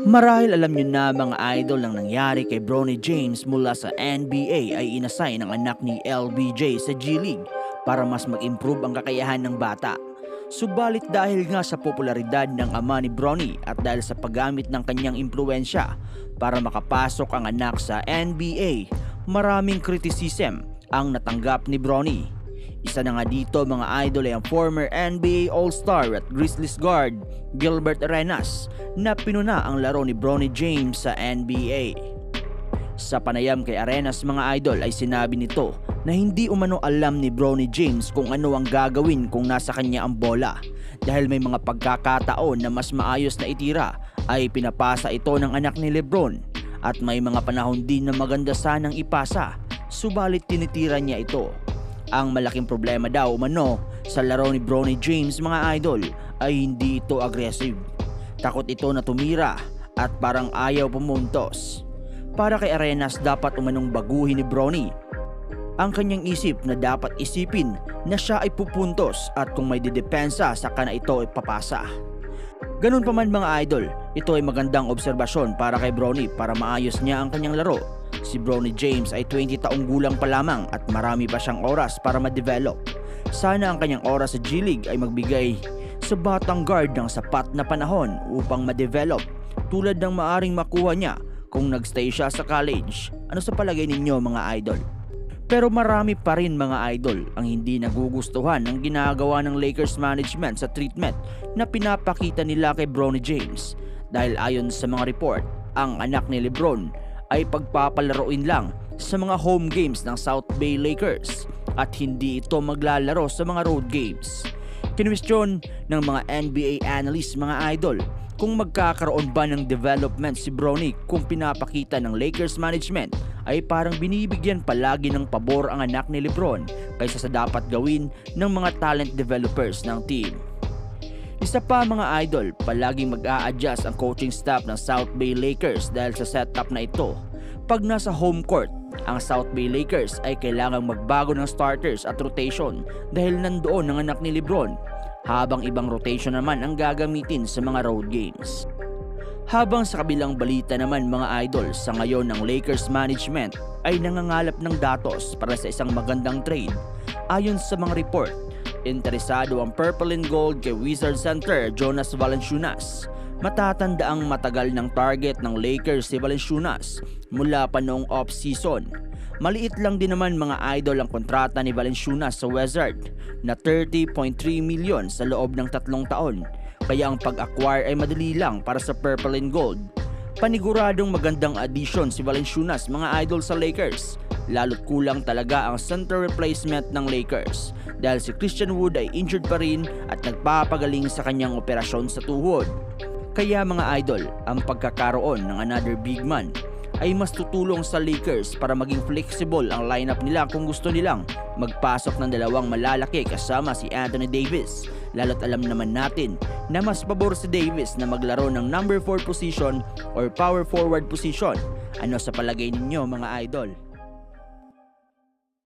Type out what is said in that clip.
Marahil alam nyo na mga idol ang nangyari kay Bronny James mula sa NBA ay inassign ng anak ni LBJ sa G League para mas mag-improve ang kakayahan ng bata. Subalit dahil nga sa popularidad ng ama ni Bronny at dahil sa paggamit ng kanyang impluensya para makapasok ang anak sa NBA, maraming criticism ang natanggap ni Bronny. Isa na nga dito mga idol ay ang former NBA All-Star at Grizzlies guard Gilbert Arenas na pinuna ang laro ni Bronny James sa NBA. Sa panayam kay Arenas mga idol ay sinabi nito na hindi umano alam ni Bronny James kung ano ang gagawin kung nasa kanya ang bola dahil may mga pagkakataon na mas maayos na itira ay pinapasa ito ng anak ni Lebron at may mga panahon din na maganda sanang ipasa subalit tinitira niya ito. Ang malaking problema daw umano sa laro ni Bronny James mga idol ay hindi ito aggressive. Takot ito na tumira at parang ayaw pumuntos. Para kay Arenas dapat umanong baguhin ni Bronny ang kanyang isip na dapat isipin na siya ay pupuntos at kung may didepensa saka na ito ipapasa. Ganun pa man mga idol, ito ay magandang obserbasyon para kay Bronny para maayos niya ang kanyang laro. Si Bronny James ay 20 taong gulang pa lamang at marami pa siyang oras para ma-develop. Sana ang kanyang oras sa G League ay magbigay sa batang guard ng sapat na panahon upang ma-develop tulad ng maaring makuha niya kung nagstay siya sa college. Ano sa palagay ninyo mga idol? Pero marami pa rin mga idol ang hindi nagugustuhan ng ginagawa ng Lakers management sa treatment na pinapakita nila kay Bronny James dahil ayon sa mga report, ang anak ni Lebron ay pagpapalaruin lang sa mga home games ng South Bay Lakers at hindi ito maglalaro sa mga road games. Kinwestiyon ng mga NBA analysts mga idol kung magkakaroon ba ng development si Bronny kung pinapakita ng Lakers management ay parang binibigyan palagi ng pabor ang anak ni Lebron kaysa sa dapat gawin ng mga talent developers ng team. Isa pa mga idol, palaging mag-a-adjust ang coaching staff ng South Bay Lakers dahil sa setup na ito. Pag nasa home court, ang South Bay Lakers ay kailangang magbago ng starters at rotation dahil nandoon ang anak ni Lebron, habang ibang rotation naman ang gagamitin sa mga road games. Habang sa kabilang balita naman mga idol, sa ngayon ng Lakers management ay nangangalap ng datos para sa isang magandang trade. Ayon sa mga report, interesado ang Purple and Gold kay Wizards center Jonas Valanciunas. Matatandaang matagal ng target ng Lakers si Valanciunas mula pa noong off-season. Maliit lang din naman mga idol ang kontrata ni Valanciunas sa Wizards na 30.3 million sa loob ng 3 taon. Kaya ang pag-acquire ay madali lang para sa Purple and Gold. Paniguradong magandang addition si Valanciunas mga idol sa Lakers. Lalo't kulang talaga ang center replacement ng Lakers dahil si Christian Wood ay injured pa rin at nagpapagaling sa kanyang operasyon sa tuhod. Kaya mga idol, ang pagkakaroon ng another big man ay mas tutulong sa Lakers para maging flexible ang lineup nila kung gusto nilang magpasok ng dalawang malalaki kasama si Anthony Davis. Lalo't alam naman natin na mas pabor si Davis na maglaro ng number 4 position or power forward position. Ano sa palagay ninyo mga idol?